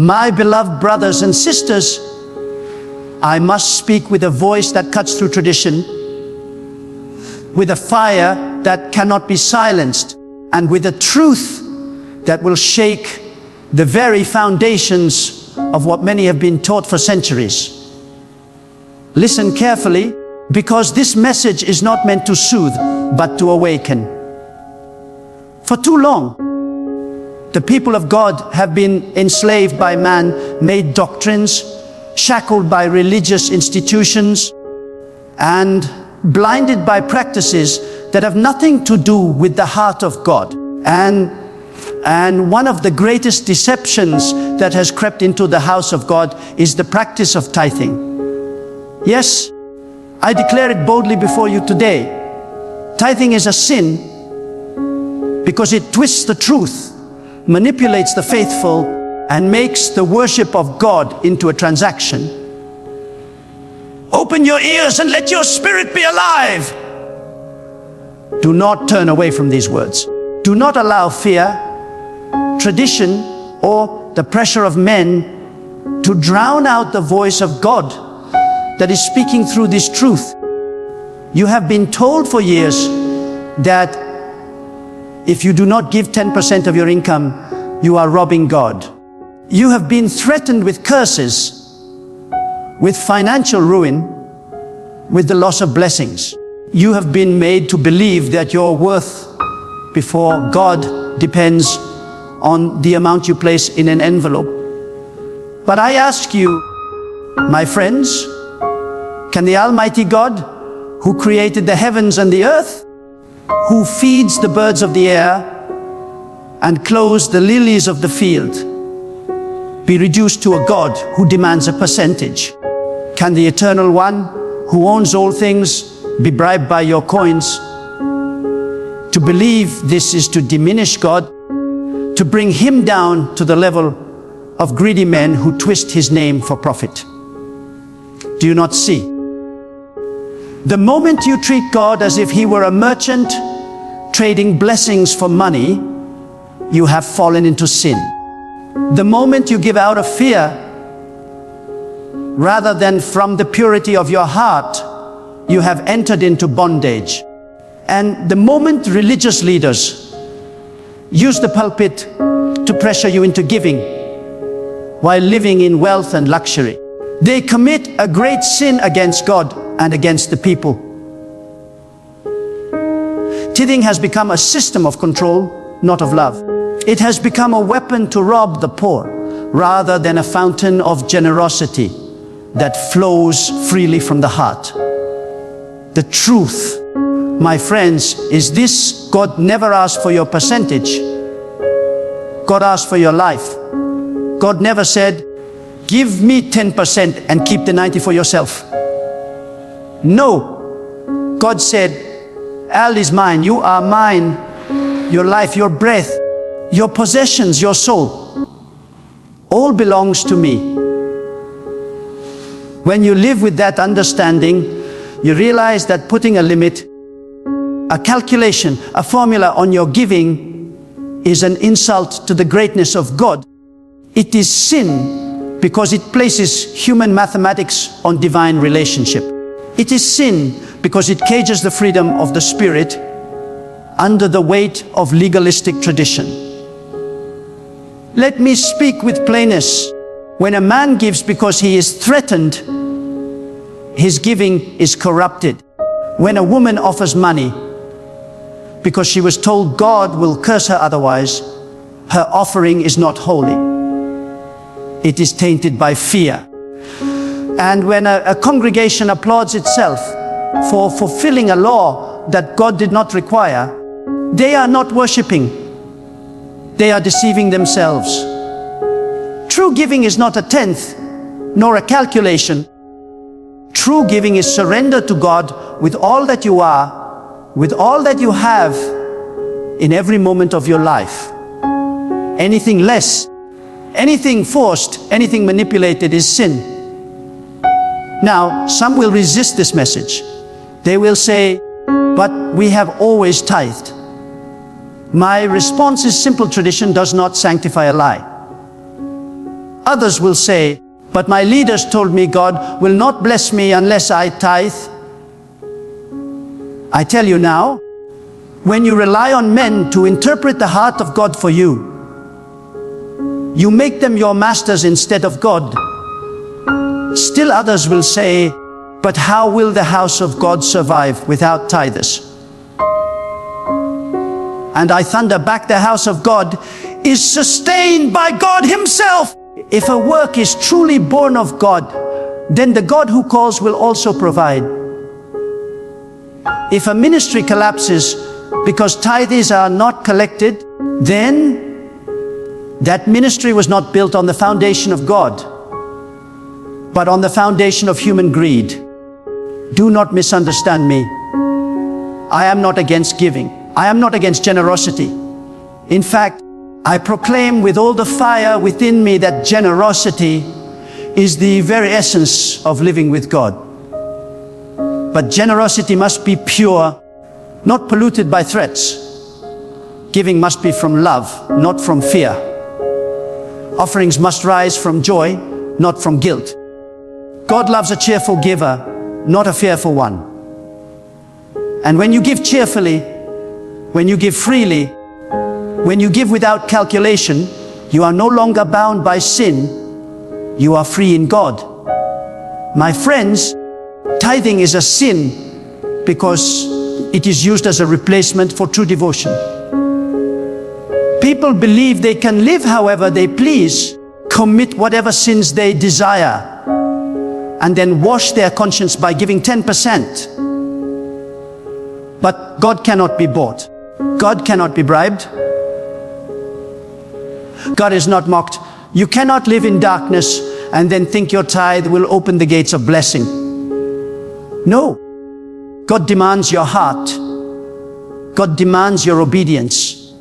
My beloved brothers and sisters, I must speak with a voice that cuts through tradition, with a fire that cannot be silenced, and with a truth that will shake the very foundations of what many have been taught for centuries. Listen carefully, because this message is not meant to soothe, but to awaken. For too long, the people of God have been enslaved by man-made doctrines, shackled by religious institutions, and blinded by practices that have nothing to do with the heart of God. And one of the greatest deceptions that has crept into the house of God is the practice of tithing. Yes, I declare it boldly before you today. Tithing is a sin because it twists the truth, manipulates the faithful, and makes the worship of God into a transaction. Open your ears and let your spirit be alive. Do not turn away from these words. Do not allow fear, tradition, or the pressure of men to drown out the voice of God that is speaking through this truth. You have been told for years that if you do not give 10% of your income, you are robbing God. You have been threatened with curses, with financial ruin, with the loss of blessings. You have been made to believe that your worth before God depends on the amount you place in an envelope. But I ask you, my friends, can the Almighty God, who created the heavens and the earth, who feeds the birds of the air and clothes the lilies of the field, be reduced to a God who demands a percentage? Can the Eternal One, who owns all things, be bribed by your coins? To believe this is to diminish God, to bring Him down to the level of greedy men who twist His name for profit. Do you not see? The moment you treat God as if He were a merchant trading blessings for money, you have fallen into sin. The moment you give out of fear rather than from the purity of your heart, you have entered into bondage. And the moment religious leaders use the pulpit to pressure you into giving while living in wealth and luxury, they commit a great sin against God and against the people. Tithing has become a system of control, not of love. It has become a weapon to rob the poor rather than a fountain of generosity that flows freely from the heart. The truth, my friends, is this: God never asked for your percentage. God asked for your life. God never said, give me 10% and keep the 90 for yourself. No. God said, Al is mine, you are mine, your life, your breath, your possessions, your soul, all belongs to me. When you live with that understanding, you realize that putting a limit, a calculation, a formula on your giving is an insult to the greatness of God. It is sin because it places human mathematics on divine relationship. It is sin because it cages the freedom of the spirit under the weight of legalistic tradition. Let me speak with plainness. When a man gives because he is threatened, his giving is corrupted. When a woman offers money because she was told God will curse her otherwise, her offering is not holy. It is tainted by fear. And when a congregation applauds itself for fulfilling a law that God did not require, they are not worshiping. They are deceiving themselves. True giving is not a tenth, nor a calculation. True giving is surrender to God with all that you are, with all that you have in every moment of your life. Anything less, anything forced, anything manipulated is sin. Now, some will resist this message. They will say, but we have always tithed. My response is simple: tradition does not sanctify a lie. Others will say, but my leaders told me God will not bless me unless I tithe. I tell you now, when you rely on men to interpret the heart of God for you, you make them your masters instead of God. Still others will say, but how will the house of God survive without tithers? And I thunder back, the house of God is sustained by God Himself. If a work is truly born of God, then the God who calls will also provide. If a ministry collapses because tithes are not collected, then that ministry was not built on the foundation of God, but on the foundation of human greed. Do not misunderstand me. I am not against giving. I am not against generosity. In fact, I proclaim with all the fire within me that generosity is the very essence of living with God. But generosity must be pure, not polluted by threats. Giving must be from love, not from fear. Offerings must rise from joy, not from guilt. God loves a cheerful giver, not a fearful one. And when you give cheerfully, when you give freely, when you give without calculation, you are no longer bound by sin. You are free in God. My friends, tithing is a sin because it is used as a replacement for true devotion. People believe they can live however they please, commit whatever sins they desire, and then wash their conscience by giving 10%. But God cannot be bought. God cannot be bribed. God is not mocked. You cannot live in darkness and then think your tithe will open the gates of blessing. No. God demands your heart. God demands your obedience.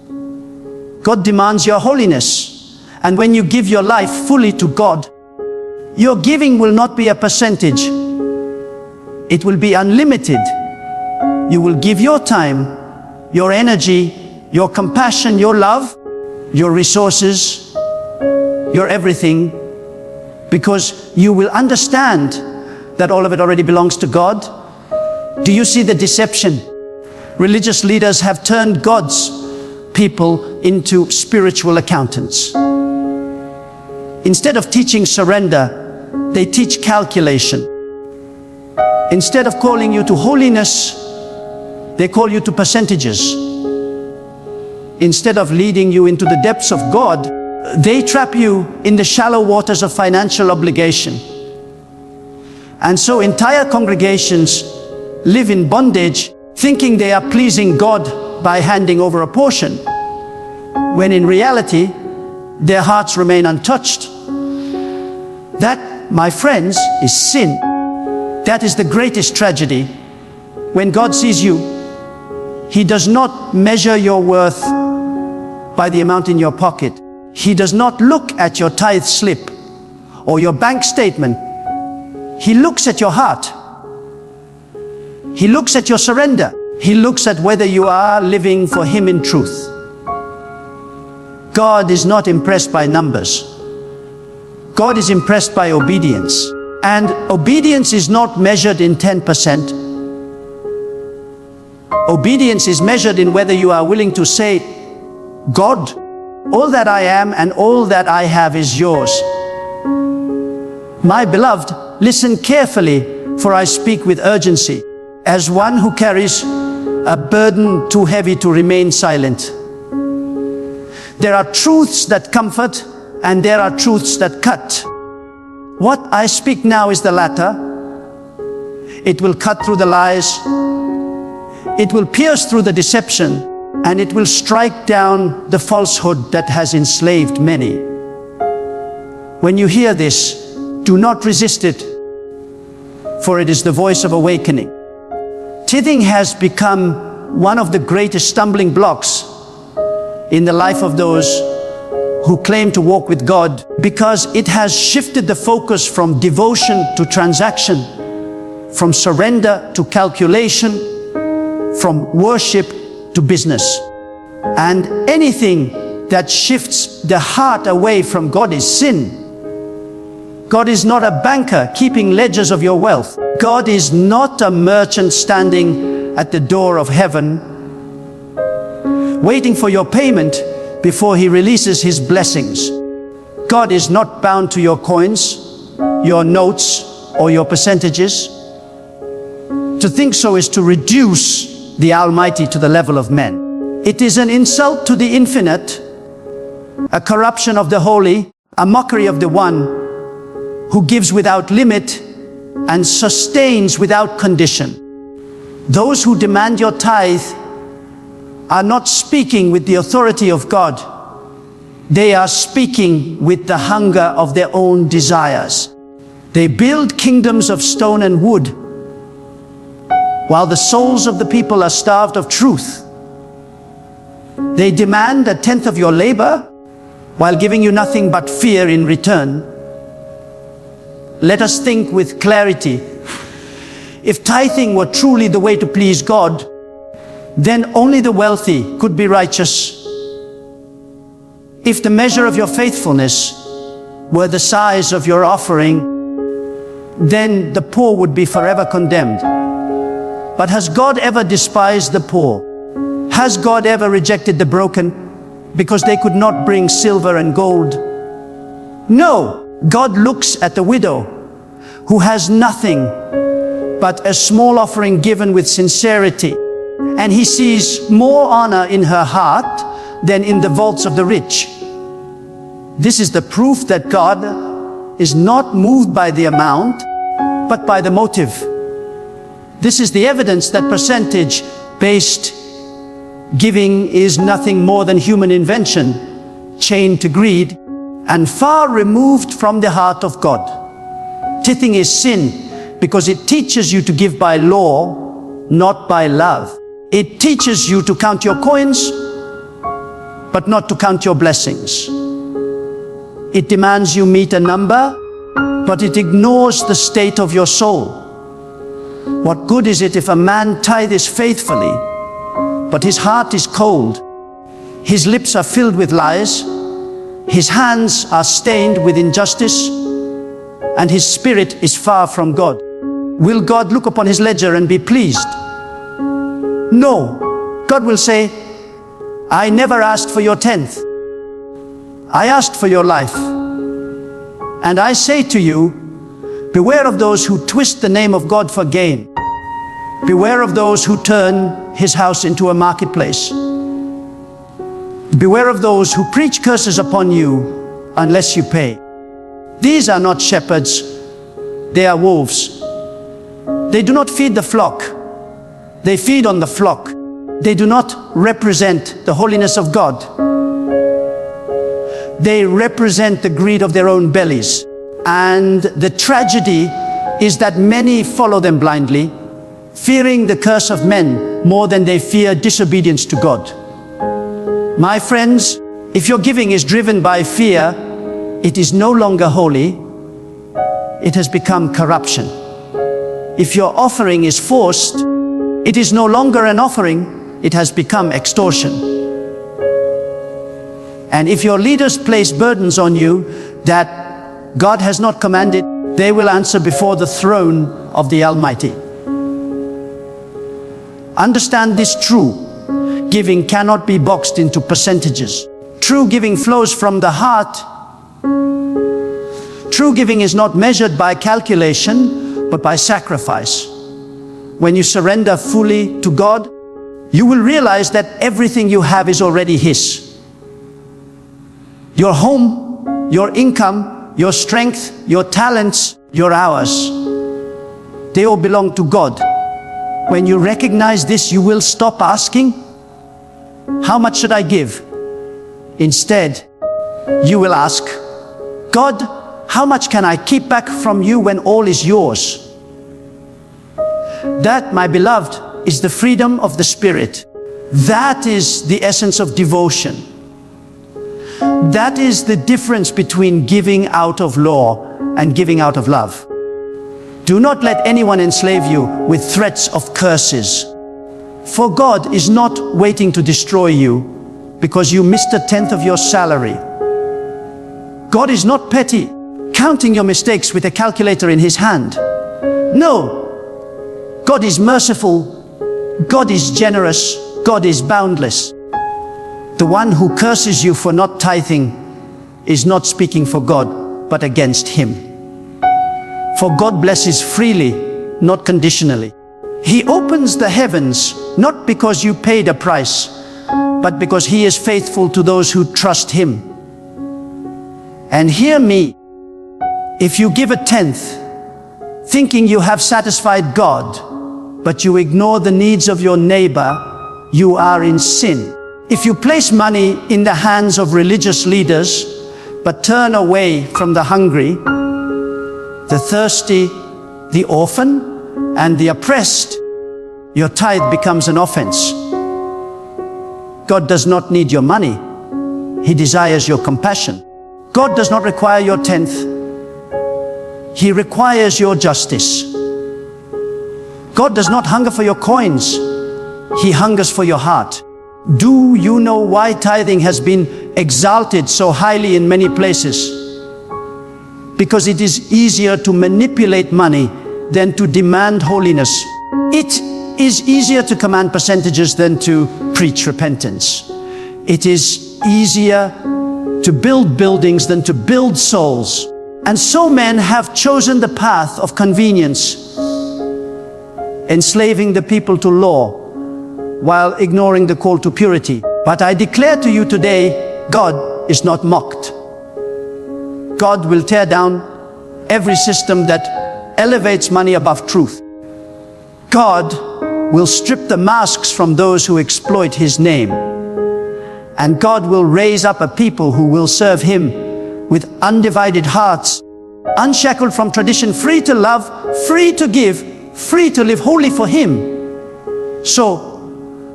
God demands your holiness. And when you give your life fully to God, your giving will not be a percentage. It will be unlimited. You will give your time, your energy, your compassion, your love, your resources, your everything, because you will understand that all of it already belongs to God. Do you see the deception? Religious leaders have turned God's people into spiritual accountants. Instead of teaching surrender, they teach calculation. Instead of calling you to holiness, they call you to percentages. Instead of leading you into the depths of God, they trap you in the shallow waters of financial obligation. And so entire congregations live in bondage, thinking they are pleasing God by handing over a portion, when in reality, their hearts remain untouched. That, my friends, is sin. That is the greatest tragedy. When God sees you, He does not measure your worth by the amount in your pocket. He does not look at your tithe slip or your bank statement. He looks at your heart. He looks at your surrender. He looks at whether you are living for Him in truth. God is not impressed by numbers. God is impressed by obedience. And obedience is not measured in 10%. Obedience is measured in whether you are willing to say, God, all that I am and all that I have is yours. My beloved, listen carefully, for I speak with urgency, as one who carries a burden too heavy to remain silent. There are truths that comfort, and there are truths that cut. What I speak now is the latter. It will cut through the lies. It will pierce through the deception, and it will strike down the falsehood that has enslaved many. When you hear this, do not resist it, for it is the voice of awakening. Tithing has become one of the greatest stumbling blocks in the life of those who claim to walk with God, because it has shifted the focus from devotion to transaction, from surrender to calculation, from worship to business. And anything that shifts the heart away from God is sin. God is not a banker keeping ledgers of your wealth. God is not a merchant standing at the door of heaven, waiting for your payment before he releases his blessings. God is not bound to your coins, your notes, or your percentages. To think so is to reduce the Almighty to the level of men. It is an insult to the infinite, a corruption of the holy, a mockery of the one who gives without limit and sustains without condition. Those who demand your tithe are not speaking with the authority of God. They are speaking with the hunger of their own desires. They build kingdoms of stone and wood, while the souls of the people are starved of truth. They demand 1/10 of your labor, while giving you nothing but fear in return. Let us think with clarity. If tithing were truly the way to please God, then only the wealthy could be righteous. If the measure of your faithfulness were the size of your offering, then the poor would be forever condemned. But has God ever despised the poor? Has God ever rejected the broken because they could not bring silver and gold? No, God looks at the widow who has nothing but a small offering given with sincerity, and he sees more honor in her heart than in the vaults of the rich. This is the proof that God is not moved by the amount, but by the motive. This is the evidence that percentage-based giving is nothing more than human invention, chained to greed, and far removed from the heart of God. Tithing is sin because it teaches you to give by law, not by love. It teaches you to count your coins, but not to count your blessings. It demands you meet a number, but it ignores the state of your soul. What good is it if a man tithes faithfully, but his heart is cold, his lips are filled with lies, his hands are stained with injustice, and his spirit is far from God? Will God look upon his ledger and be pleased? No. God will say, I never asked for your 10th. I asked for your life. And I say to you, beware of those who twist the name of God for gain. Beware of those who turn his house into a marketplace. Beware of those who preach curses upon you unless you pay. These are not shepherds, they are wolves. They do not feed the flock, they feed on the flock. They do not represent the holiness of God. They represent the greed of their own bellies. And the tragedy is that many follow them blindly, fearing the curse of men more than they fear disobedience to God. My friends, if your giving is driven by fear, it is no longer holy. It has become corruption. If your offering is forced, it is no longer an offering. It has become extortion. And if your leaders place burdens on you that God has not commanded, they will answer before the throne of the Almighty. Understand this true. Giving cannot be boxed into percentages. True giving flows from the heart. True giving is not measured by calculation, but by sacrifice. When you surrender fully to God, you will realize that everything you have is already His. Your home, your income, your strength, your talents, your hours, they all belong to God. When you recognize this, you will stop asking, how much should I give? Instead, you will ask, God, how much can I keep back from you when all is yours? That, my beloved, is the freedom of the Spirit. That is the essence of devotion. That is the difference between giving out of law and giving out of love. Do not let anyone enslave you with threats of curses. For God is not waiting to destroy you because you missed 1/10 of your salary. God is not petty, counting your mistakes with a calculator in his hand. No, God is merciful, God is generous, God is boundless. The one who curses you for not tithing is not speaking for God, but against him. For God blesses freely, not conditionally. He opens the heavens, not because you paid a price, but because he is faithful to those who trust him. And hear me, if you give a tenth, thinking you have satisfied God, but you ignore the needs of your neighbor, you are in sin. If you place money in the hands of religious leaders, but turn away from the hungry, the thirsty, the orphan, and the oppressed, your tithe becomes an offense. God does not need your money. He desires your compassion. God does not require your tenth. He requires your justice. God does not hunger for your coins. He hungers for your heart. Do you know why tithing has been exalted so highly in many places? Because it is easier to manipulate money than to demand holiness. It is easier to command percentages than to preach repentance. It is easier to build buildings than to build souls. And so men have chosen the path of convenience, enslaving the people to law while ignoring the call to purity. But I declare to you today, God is not mocked. God will tear down every system that elevates money above truth. God will strip the masks from those who exploit his name. And God will raise up a people who will serve him with undivided hearts, unshackled from tradition, free to love, free to give, free to live wholly for him. So,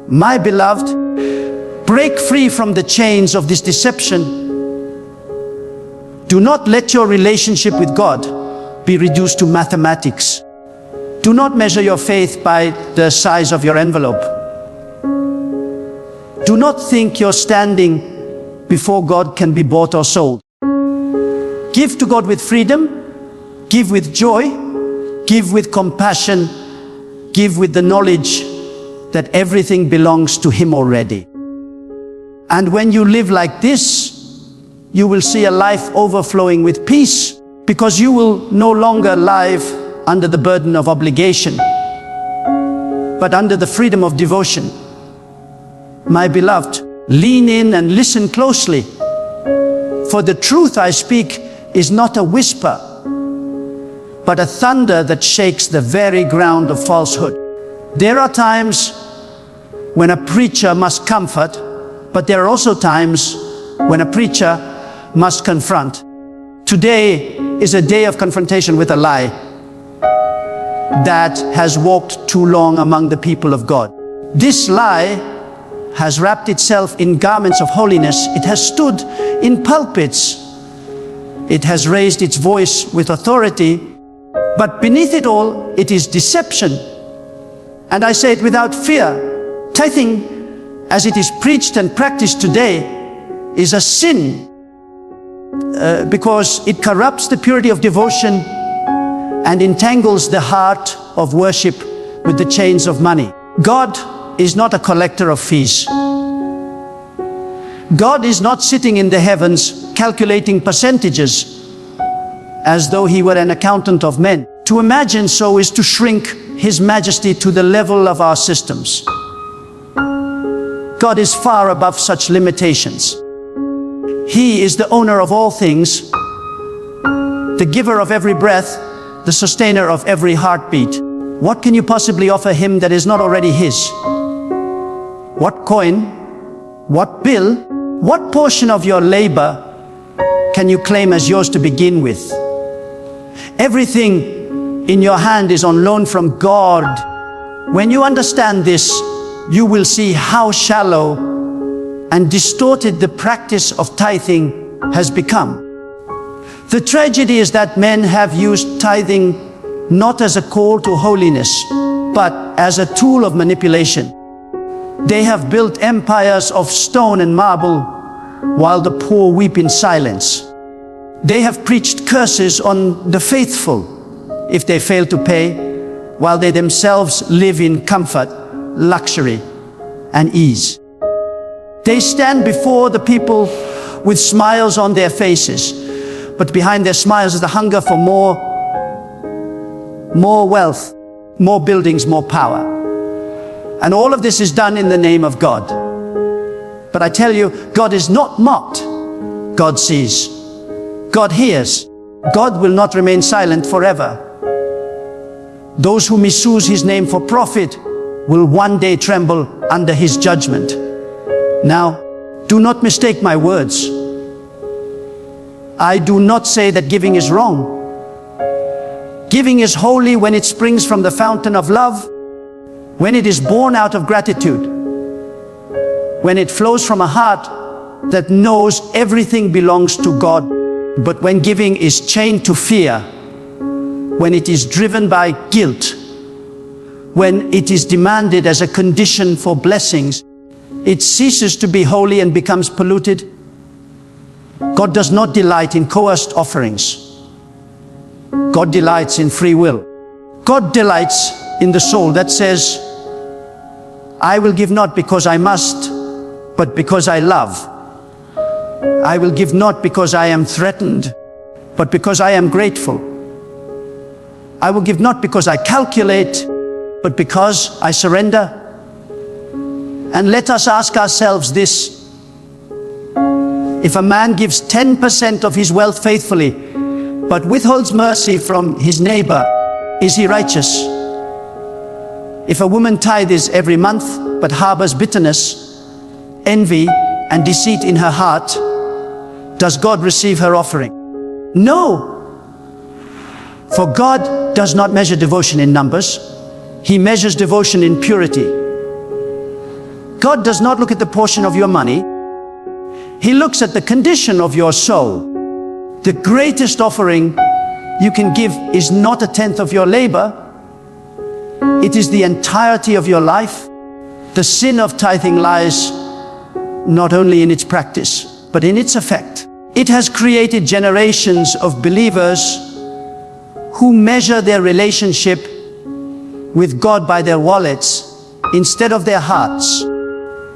my beloved, break free from the chains of this deception. Do not let your relationship with God be reduced to mathematics. Do not measure your faith by the size of your envelope. Do not think your standing before God can be bought or sold. Give to God with freedom, give with joy, give with compassion, give with the knowledge that everything belongs to him already. And when you live like this, you will see a life overflowing with peace, because you will no longer live under the burden of obligation, but under the freedom of devotion. My beloved, lean in and listen closely, for the truth I speak is not a whisper, but a thunder that shakes the very ground of falsehood. There are times when a preacher must comfort, but there are also times when a preacher must confront. Today is a day of confrontation with a lie that has walked too long among the people of God. This lie has wrapped itself in garments of holiness. It has stood in pulpits. It has raised its voice with authority, but beneath it all, it is deception. And I say it without fear. Tithing, as it is preached and practiced today, is a sin because it corrupts the purity of devotion and entangles the heart of worship with the chains of money. God is not a collector of fees. God is not sitting in the heavens calculating percentages as though he were an accountant of men. To imagine so is to shrink his majesty to the level of our systems. God is far above such limitations. He is the owner of all things, the giver of every breath, the sustainer of every heartbeat. What can you possibly offer him that is not already his? What coin, what bill, what portion of your labor can you claim as yours to begin with? Everything in your hand is on loan from God. When you understand this, you will see how shallow and distorted the practice of tithing has become. The tragedy is that men have used tithing not as a call to holiness, but as a tool of manipulation. They have built empires of stone and marble while the poor weep in silence. They have preached curses on the faithful if they fail to pay, while they themselves live in comfort, luxury, and ease. They stand before the people with smiles on their faces, but behind their smiles is the hunger for more wealth, more buildings, more power. And all of this is done in the name of God. But I tell you, God is not mocked. God sees. God hears. God will not remain silent forever. Those who misuse his name for profit will one day tremble under his judgment. Now, do not mistake my words. I do not say that giving is wrong. Giving is holy when it springs from the fountain of love, when it is born out of gratitude, when it flows from a heart that knows everything belongs to God. But when giving is chained to fear, when it is driven by guilt, when it is demanded as a condition for blessings, it ceases to be holy and becomes polluted. God does not delight in coerced offerings. God delights in free will. God delights in the soul that says, I will give not because I must, but because I love. I will give not because I am threatened, but because I am grateful. I will give not because I calculate, but because I surrender. And let us ask ourselves this: if a man gives 10% of his wealth faithfully, but withholds mercy from his neighbor, is he righteous? If a woman tithes every month, but harbors bitterness, envy, and deceit in her heart, does God receive her offering? No! For God does not measure devotion in numbers. He measures devotion in purity. God does not look at the portion of your money. He looks at the condition of your soul. The greatest offering you can give is not a tenth of your labor. It is the entirety of your life. The sin of tithing lies not only in its practice, but in its effect. It has created generations of believers who measure their relationship with God by their wallets instead of their hearts.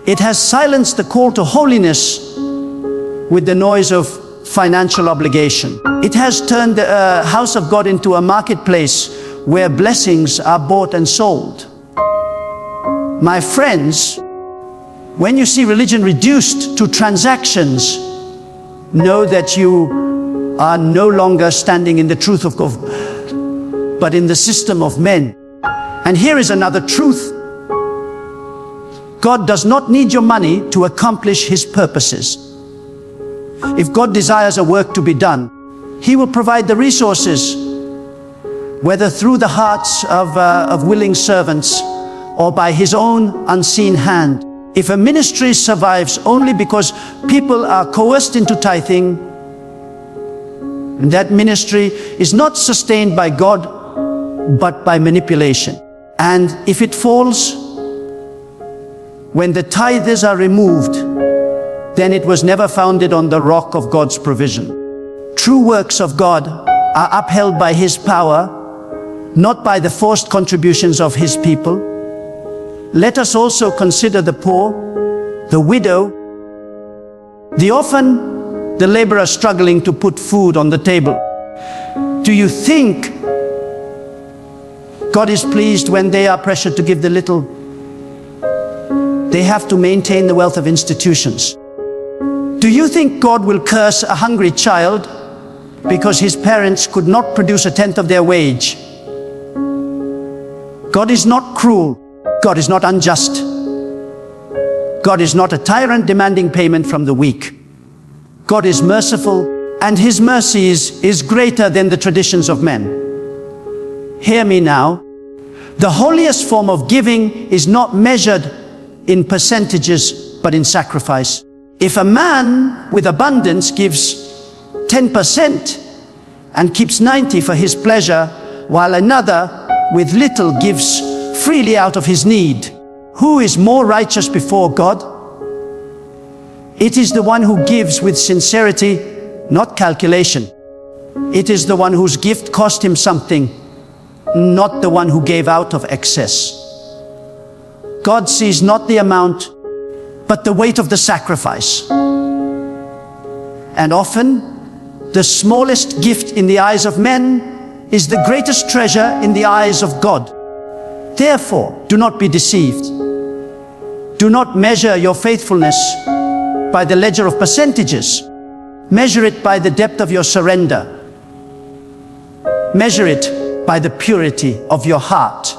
It has silenced the call to holiness with the noise of financial obligation. It has turned the house of God into a marketplace where blessings are bought and sold. My friends, when you see religion reduced to transactions, know that you are no longer standing in the truth of God, but in the system of men. And here is another truth. God does not need your money to accomplish his purposes. If God desires a work to be done, he will provide the resources, whether through the hearts of willing servants or by his own unseen hand. If a ministry survives only because people are coerced into tithing, that ministry is not sustained by God, but by manipulation. And if it falls, when the tithes are removed, then it was never founded on the rock of God's provision. True works of God are upheld by his power, not by the forced contributions of his people. Let us also consider the poor, the widow, the orphan, the laborer struggling to put food on the table. Do you think God is pleased when they are pressured to give the little? They have to maintain the wealth of institutions. Do you think God will curse a hungry child because his parents could not produce a tenth of their wage? God is not cruel. God is not unjust. God is not a tyrant demanding payment from the weak. God is merciful, and his mercy is greater than the traditions of men. Hear me now. The holiest form of giving is not measured in percentages, but in sacrifice. If a man with abundance gives 10% and keeps 90% for his pleasure, while another with little gives freely out of his need, who is more righteous before God? It is the one who gives with sincerity, not calculation. It is the one whose gift cost him something, not the one who gave out of excess. God sees not the amount, but the weight of the sacrifice. And often, the smallest gift in the eyes of men is the greatest treasure in the eyes of God. Therefore, do not be deceived. Do not measure your faithfulness by the ledger of percentages. Measure it by the depth of your surrender. Measure it by the purity of your heart.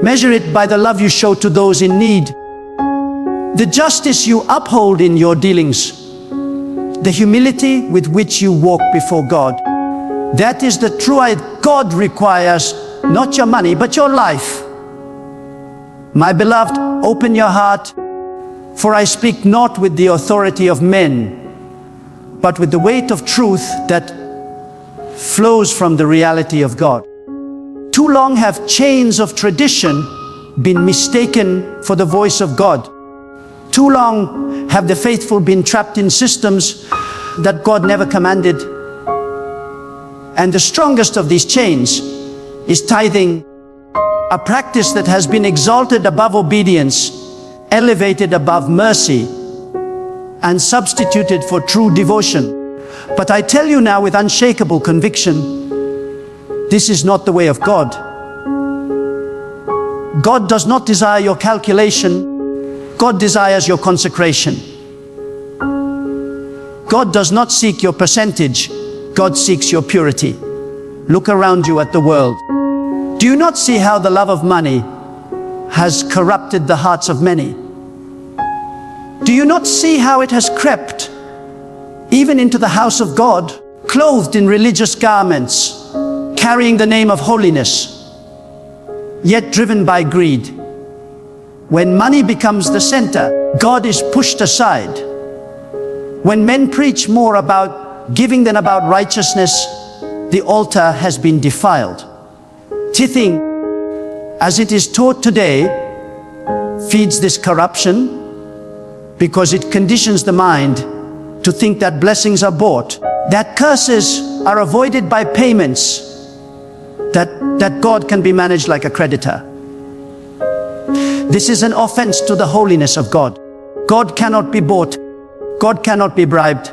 Measure it by the love you show to those in need, the justice you uphold in your dealings, the humility with which you walk before God. That is the true idea. God requires not your money, but your life. My beloved, open your heart, for I speak not with the authority of men, but with the weight of truth that flows from the reality of God. Too long have chains of tradition been mistaken for the voice of God. Too long have the faithful been trapped in systems that God never commanded. And the strongest of these chains is tithing, a practice that has been exalted above obedience, elevated above mercy, and substituted for true devotion. But I tell you now with unshakable conviction, this is not the way of God. God does not desire your calculation. God desires your consecration. God does not seek your percentage. God seeks your purity. Look around you at the world. Do you not see how the love of money has corrupted the hearts of many? Do you not see how it has crept even into the house of God, clothed in religious garments, carrying the name of holiness, yet driven by greed? When money becomes the center, God is pushed aside. When men preach more about giving than about righteousness, the altar has been defiled. Tithing, as it is taught today, feeds this corruption because it conditions the mind to think that blessings are bought, that curses are avoided by payments, that God can be managed like a creditor. This is an offense to the holiness of God. God cannot be bought. God cannot be bribed.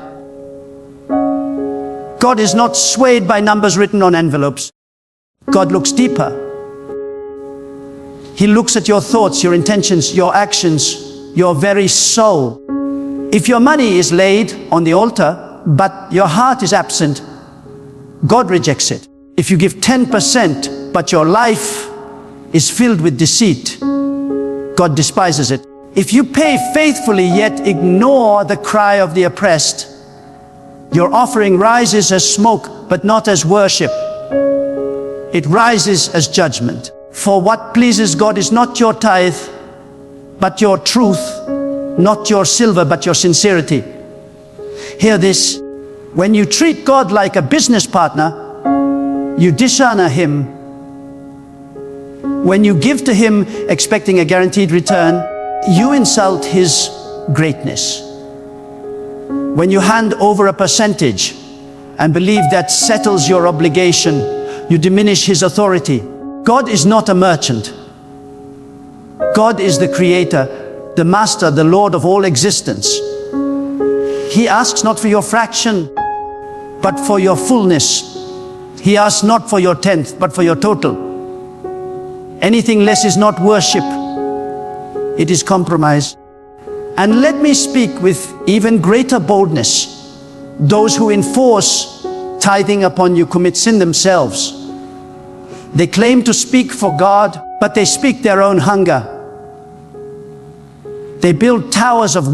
God is not swayed by numbers written on envelopes. God looks deeper. He looks at your thoughts, your intentions, your actions, your very soul. If your money is laid on the altar, but your heart is absent, God rejects it. If you give 10%, but your life is filled with deceit, God despises it. If you pay faithfully yet ignore the cry of the oppressed, your offering rises as smoke, but not as worship. It rises as judgment. For what pleases God is not your tithe, but your truth, not your silver, but your sincerity. Hear this. When you treat God like a business partner, you dishonor Him. When you give to Him expecting a guaranteed return, you insult His greatness. When you hand over a percentage and believe that settles your obligation, you diminish His authority. God is not a merchant. God is the Creator, the Master, the Lord of all existence. He asks not for your fraction, but for your fullness. He asks not for your tenth, but for your total. Anything less is not worship. It is compromise. And let me speak with even greater boldness. Those who enforce tithing upon you commit sin themselves. They claim to speak for God, but they speak their own hunger. They build towers of